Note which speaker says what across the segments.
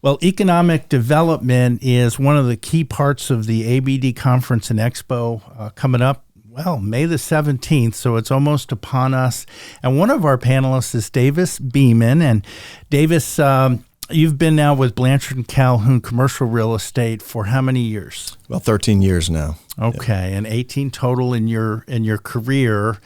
Speaker 1: Well, economic development is one of the key parts of the ABD Conference and Expo coming up. Well, May the 17th, so it's almost upon us. And one of our panelists is Davis Beman. And Davis, you've been now with Blanchard and Calhoun Commercial Real Estate for how many years?
Speaker 2: Well, 13 years now.
Speaker 1: Okay, and 18 total in your career.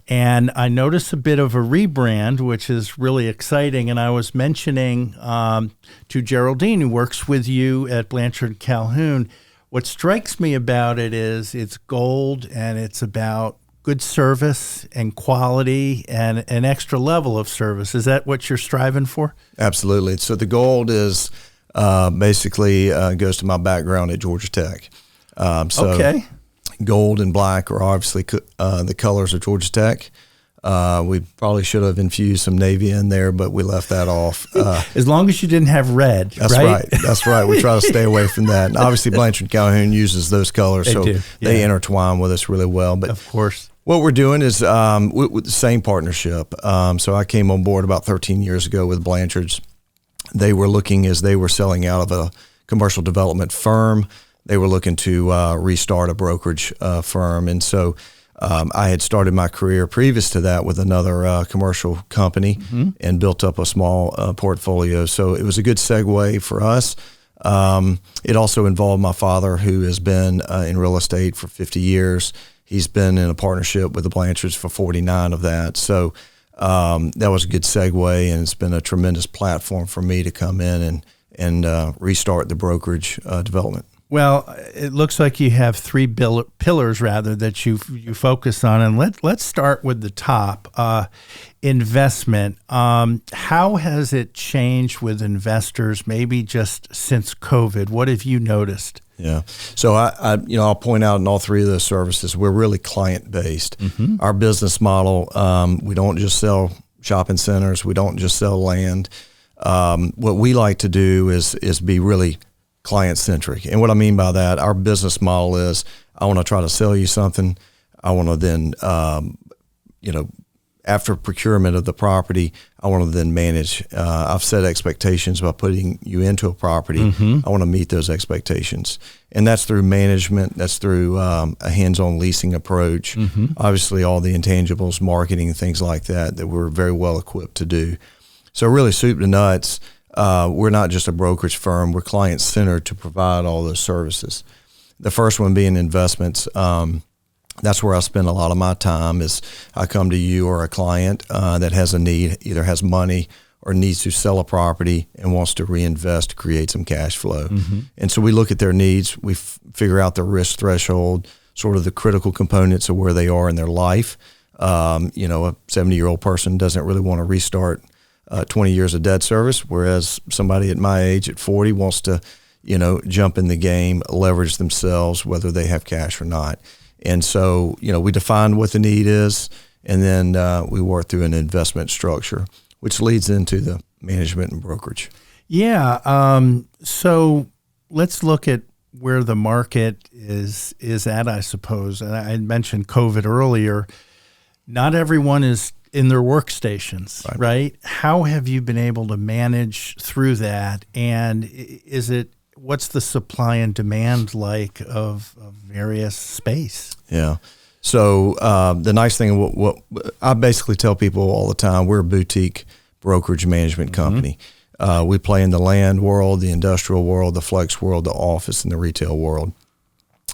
Speaker 1: And I noticed a bit of a rebrand, which is really exciting. And I was mentioning to Geraldine, who works with you at Blanchard Calhoun, what strikes me about it is it's gold, and it's about good service and quality and an extra level of service. Is that what you're striving for?
Speaker 2: Absolutely. So the gold is basically goes to my background at Georgia Tech.
Speaker 1: Okay.
Speaker 2: Gold and black are obviously the colors of Georgia Tech. We probably should have infused some navy in there, but we left that off.
Speaker 1: As long as you didn't have red,
Speaker 2: that's right? That's right. We try to stay away from that. And obviously, Blanchard Calhoun uses those colors, they intertwine with us really well. But
Speaker 1: of course,
Speaker 2: what we're doing is with the same partnership. So I came on board about 13 years ago with Blanchard's. They were looking, as they were selling out of a commercial development firm, they were looking to restart a brokerage firm. And so I had started my career previous to that with another commercial company and built up a small portfolio. So it was a good segue for us. It also involved my father, who has been in real estate for 50 years. He's been in a partnership with the Blanchards for 49 of that. So that was a good segue, and it's been a tremendous platform for me to come in and restart the brokerage development.
Speaker 1: Well, it looks like you have three pillars, rather, that you focus on. And let's start with the top, investment. How has it changed with investors, maybe just since COVID? What have you noticed?
Speaker 2: Yeah. So I'll point out in all three of those services, we're really client-based. Our business model, we don't just sell shopping centers. We don't just sell land. What we like to do is be really client-centric. And what I mean by that, our business model is, I want to try to sell you something. I want to then, after procurement of the property, I want to then manage. I've set expectations by putting you into a property. I want to meet those expectations. And that's through management. That's through a hands-on leasing approach. Obviously, all the intangibles, marketing, things like that we're very well equipped to do. So really, soup to nuts, we're not just a brokerage firm. We're client-centered to provide all those services. The first one being investments. That's where I spend a lot of my time. Is I come to you or a client that has a need, either has money or needs to sell a property and wants to reinvest to create some cash flow. And so we look at their needs. We figure out the risk threshold, sort of the critical components of where they are in their life. A 70-year-old person doesn't really want to restart 20 years of debt service, whereas somebody at my age at 40 wants to, jump in the game, leverage themselves, whether they have cash or not. And so, we define what the need is, and then we work through an investment structure, which leads into the management and brokerage.
Speaker 1: Yeah. So let's look at where the market is at, I suppose. And I mentioned COVID earlier. Not everyone is in their workstations, right? How have you been able to manage through that? And what's the supply and demand like of various space?
Speaker 2: Yeah. So the nice thing, what I basically tell people all the time, we're a boutique brokerage management company. We play in the land world, the industrial world, the flex world, the office, and the retail world.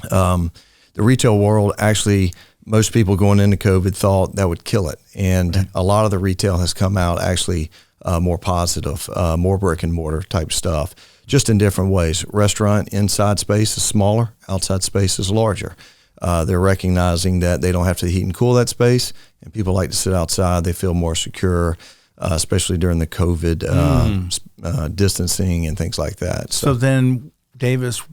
Speaker 2: The retail world, actually, most people going into COVID thought that would kill it. And a lot of the retail has come out actually more positive, more brick and mortar type stuff, just in different ways. Restaurant inside space is smaller, outside space is larger. They're recognizing that they don't have to heat and cool that space, and people like to sit outside. They feel more secure, especially during the COVID distancing and things like that.
Speaker 1: So then, Davis,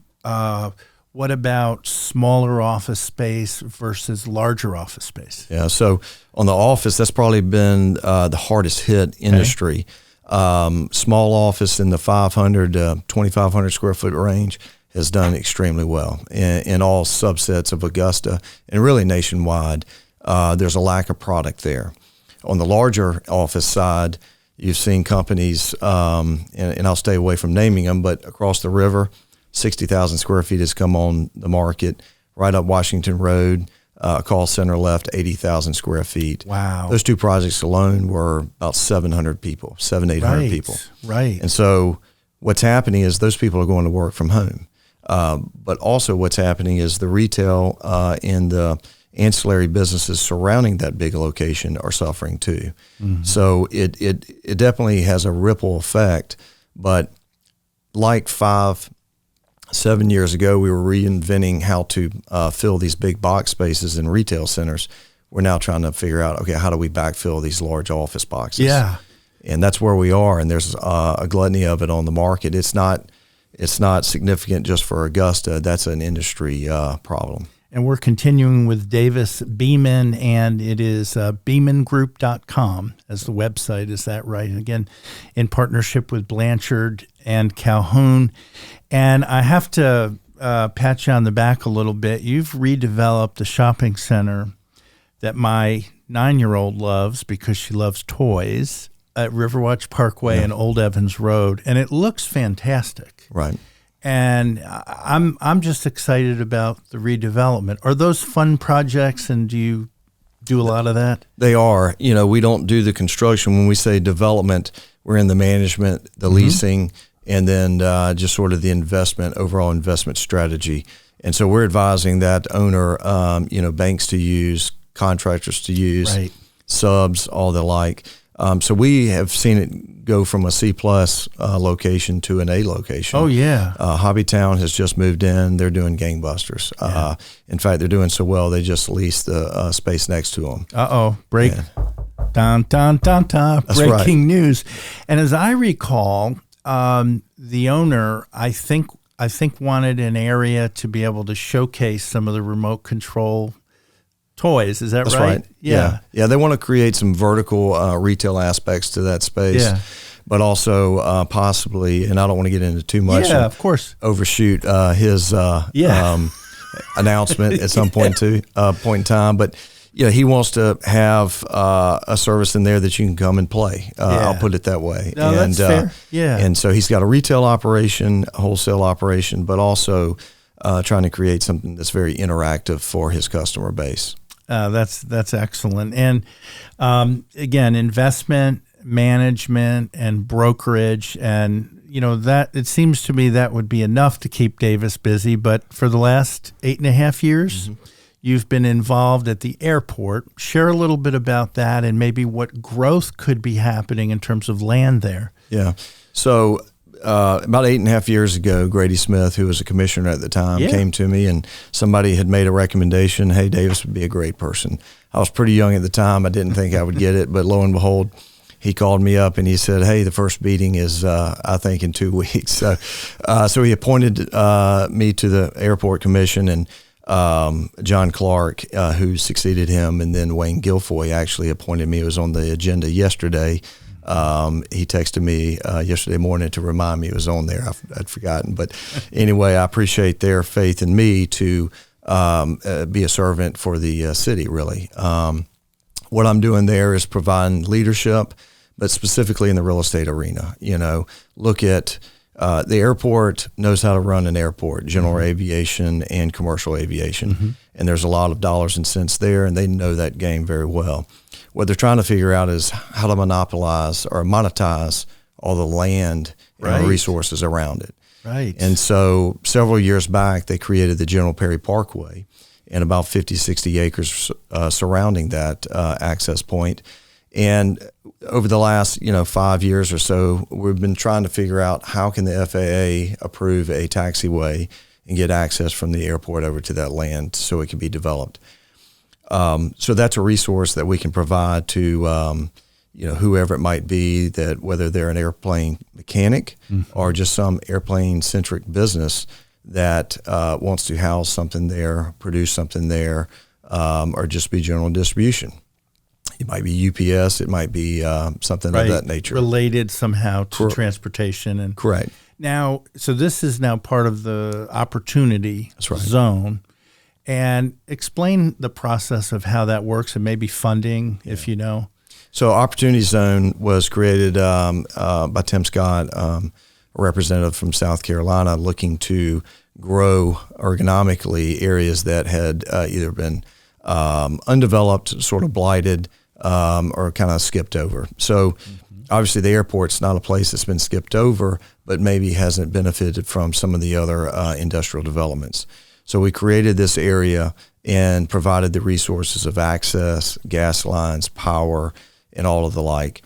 Speaker 1: what about smaller office space versus larger office space?
Speaker 2: Yeah, so on the office, that's probably been the hardest hit industry. Small office in the 500 to 2,500 square foot range has done extremely well in all subsets of Augusta and really nationwide. There's a lack of product there. On the larger office side, You've seen companies, and I'll stay away from naming them, but across the river, 60,000 square feet has come on the market. Right up Washington Road, a call center left, 80,000 square feet.
Speaker 1: Wow.
Speaker 2: Those two projects alone were about 700 people, 800 people.
Speaker 1: Right.
Speaker 2: And so what's happening is those people are going to work from home. But also what's happening is the retail and the ancillary businesses surrounding that big location are suffering too. Mm-hmm. So it definitely has a ripple effect. But like 5-7 years ago, we were reinventing how to fill these big box spaces in retail centers. We're now trying to figure out, okay, how do we backfill these large office boxes?
Speaker 1: Yeah.
Speaker 2: And that's where we are. And there's a gluttony of it on the market. It's not significant just for Augusta. That's an industry problem.
Speaker 1: And we're continuing with Davis Beman, and it is BemanGroup.com as the website. Is that right? And again, in partnership with Blanchard and Calhoun. And I have to pat you on the back a little bit. You've redeveloped a shopping center that my 9-year-old loves because she loves toys at Riverwatch Parkway and Old Evans Road, and it looks fantastic.
Speaker 2: Right.
Speaker 1: And I'm just excited about the redevelopment. Are those fun projects, and do you do a lot of that?
Speaker 2: They are. We don't do the construction. When we say development, we're in the management, the leasing, and then just sort of the overall investment strategy. And so we're advising that owner, banks to use, contractors to use,
Speaker 1: right,
Speaker 2: subs, all the like. So we have seen it go from a C+ location to an A location.
Speaker 1: Oh, yeah.
Speaker 2: Hobbytown has just moved in. They're doing gangbusters.
Speaker 1: Yeah.
Speaker 2: In fact, they're doing so well, they just leased the space next to them.
Speaker 1: Break. Dun, dun, dun, dun. Breaking news. And as I recall, the owner, I think wanted an area to be able to showcase some of the remote control toys. Is that
Speaker 2: That's
Speaker 1: right?
Speaker 2: Yeah. They want to create some vertical retail aspects to that space, but also possibly, and I don't want to get into too much.
Speaker 1: Yeah, of course.
Speaker 2: Overshoot his announcement at some point in time. But he wants to have a service in there that you can come and play. I'll put it that way.
Speaker 1: No, that's fair. Yeah.
Speaker 2: And so he's got a retail operation, a wholesale operation, but also trying to create something that's very interactive for his customer base.
Speaker 1: That's excellent. And again, investment management and brokerage, and that it seems to me that would be enough to keep Davis busy. But for the last 8.5 years, you've been involved at the airport. Share a little bit about that and maybe what growth could be happening in terms of land there.
Speaker 2: Yeah. So about 8.5 years ago, Grady Smith, who was a commissioner at the time, came to me, and somebody had made a recommendation. Hey, Davis would be a great person. I was pretty young at the time. I didn't think I would get it, but lo and behold, he called me up and he said, hey, the first meeting is, I think, in 2 weeks. So he appointed me to the airport commission, and John Clark, who succeeded him, and then Wayne Guilfoy actually appointed me. It was on the agenda yesterday. He texted me yesterday morning to remind me it was on there. I'd forgotten. But anyway, I appreciate their faith in me to be a servant for the city, really. What I'm doing there is providing leadership, but specifically in the real estate arena. Look at the airport knows how to run an airport, general aviation and commercial aviation. And there's a lot of dollars and cents there, and they know that game very well. What they're trying to figure out is how to monopolize or monetize all the land and resources around it.
Speaker 1: Right.
Speaker 2: And so several years back, they created the General Perry Parkway and about 50, 60 acres surrounding that access point. And over the last 5 years or so, we've been trying to figure out how can the FAA approve a taxiway and get access from the airport over to that land so it can be developed. So that's a resource that we can provide to whoever it might be, that whether they're an airplane mechanic or just some airplane-centric business that wants to house something there, produce something there, or just be general distribution. It might be UPS. It might be something of that nature.
Speaker 1: Related somehow to transportation. And
Speaker 2: Correct.
Speaker 1: Now, so this is now part of the opportunity zone. And explain the process of how that works and maybe funding, if you know.
Speaker 2: So Opportunity Zone was created by Tim Scott, a representative from South Carolina, looking to grow ergonomically areas that had either been undeveloped, sort of blighted, or kind of skipped over. So obviously the airport's not a place that's been skipped over, but maybe hasn't benefited from some of the other industrial developments. So we created this area and provided the resources of access, gas lines, power, and all of the like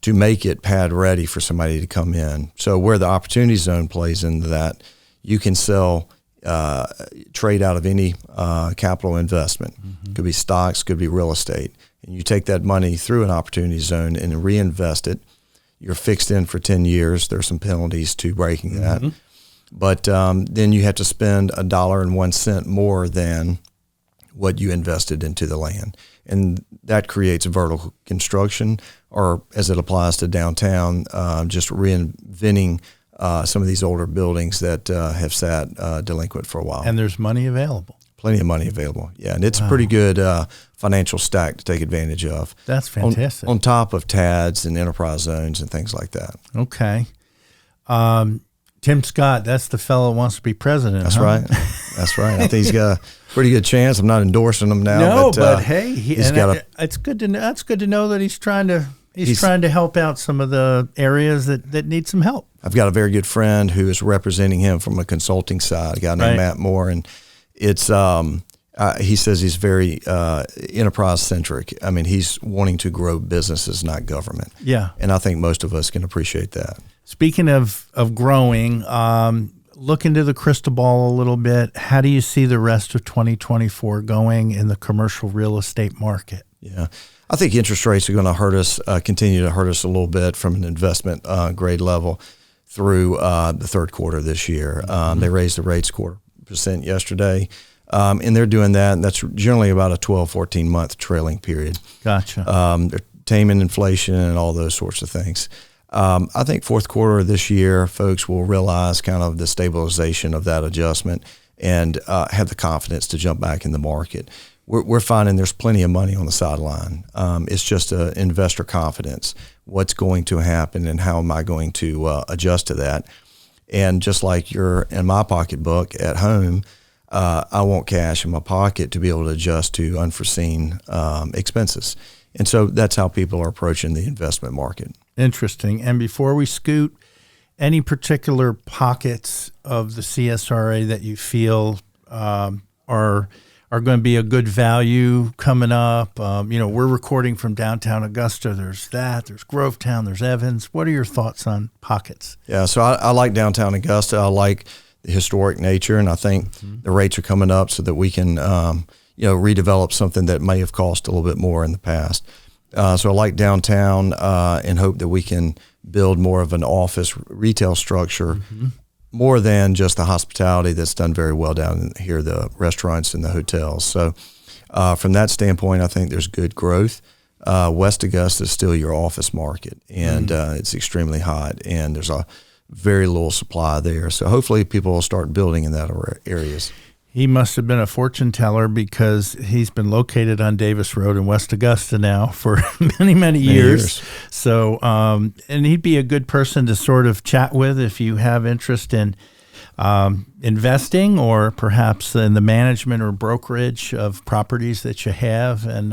Speaker 2: to make it pad ready for somebody to come in. So where the Opportunity Zone plays into that, you can sell, trade out of any capital investment. Could be stocks, could be real estate. And you take that money through an Opportunity Zone and reinvest it. You're fixed in for 10 years. There's some penalties to breaking that. But then you have to spend $1.01 more than what you invested into the land. And that creates vertical construction, or as it applies to downtown, just reinventing some of these older buildings that have sat delinquent for a while.
Speaker 1: And there's money available.
Speaker 2: Plenty of money available. Yeah, and it's a pretty good financial stack to take advantage of.
Speaker 1: That's fantastic.
Speaker 2: On top of TADs and enterprise zones and things like that.
Speaker 1: Okay. Tim Scott, that's the fellow who wants to be president.
Speaker 2: That's
Speaker 1: huh?
Speaker 2: right. That's right. I think he's got a pretty good chance. I'm not endorsing him now.
Speaker 1: No, but hey,
Speaker 2: it's
Speaker 1: good to know. That's good to know that he's trying to help out some of the areas that need some help.
Speaker 2: I've got a very good friend who is representing him from a consulting side, a guy named Matt Moore, and it's he says he's very enterprise centric. I mean, he's wanting to grow businesses, not government.
Speaker 1: Yeah,
Speaker 2: and I think most of us can appreciate that.
Speaker 1: Speaking of growing, look into the crystal ball a little bit. How do you see the rest of 2024 going in the commercial real estate market? Yeah,
Speaker 2: I think interest rates are going to hurt us, continue to hurt us a little bit from an investment grade level through the third quarter of this year. They raised the rates 0.25% yesterday, and they're doing that. And that's generally about a 12, 14-month trailing period.
Speaker 1: Gotcha.
Speaker 2: They're taming inflation and all those sorts of things. I think fourth quarter of this year, folks will realize kind of the stabilization of that adjustment and have the confidence to jump back in the market. We're finding there's plenty of money on the sideline. It's just investor confidence. What's going to happen and how am I going to adjust to that? And just like you're in my pocketbook at home, I want cash in my pocket to be able to adjust to unforeseen expenses. And so that's how people are approaching the investment market.
Speaker 1: Interesting. And before we scoot, any particular pockets of the CSRA that you feel are going to be a good value coming up? We're recording from downtown Augusta. There's Grovetown, there's Evans. What are your thoughts on pockets?
Speaker 2: Yeah, so I like downtown Augusta. I like the historic nature, and I think the rates are coming up so that we can redevelop something that may have cost a little bit more in the past. So I like downtown and hope that we can build more of an office retail structure, more than just the hospitality that's done very well down here, the restaurants and the hotels. So from that standpoint, I think there's good growth. West Augusta is still your office market, and it's extremely hot, and there's a very little supply there. So hopefully people will start building in that areas.
Speaker 1: He must have been a fortune teller because he's been located on Davis Road in West Augusta now for many years. So, and he'd be a good person to sort of chat with if you have interest in investing or perhaps in the management or brokerage of properties that you have. And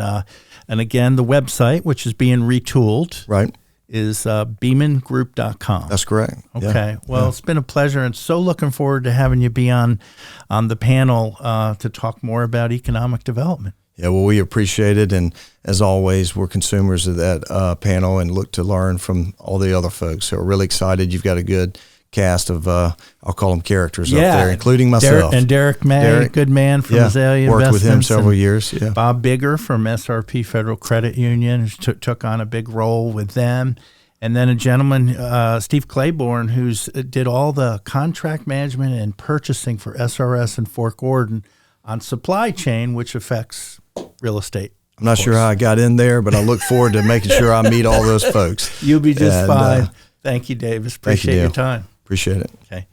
Speaker 1: again, the website, which is being retooled.
Speaker 2: Right.
Speaker 1: Is BemanGroup.com.
Speaker 2: That's correct.
Speaker 1: Okay.
Speaker 2: Yeah.
Speaker 1: Well, It's been a pleasure, and so looking forward to having you be on the panel to talk more about economic development.
Speaker 2: Yeah, well, we appreciate it, and as always, we're consumers of that panel and look to learn from all the other folks. So we're really excited. You've got a good cast of, I'll call them characters up there, including myself.
Speaker 1: Derek May, good man from Azalea
Speaker 2: worked
Speaker 1: Investments.
Speaker 2: with him several years. Yeah.
Speaker 1: Bob Bigger from SRP Federal Credit Union, who took on a big role with them. And then a gentleman, Steve Claiborne, who's did all the contract management and purchasing for SRS and Fort Gordon on supply chain, which affects real estate.
Speaker 2: I'm not sure how I got in there, but I look forward to making sure I meet all those folks.
Speaker 1: You'll be just fine. Thank you, Davis. Appreciate your time.
Speaker 2: Appreciate it.
Speaker 1: Okay.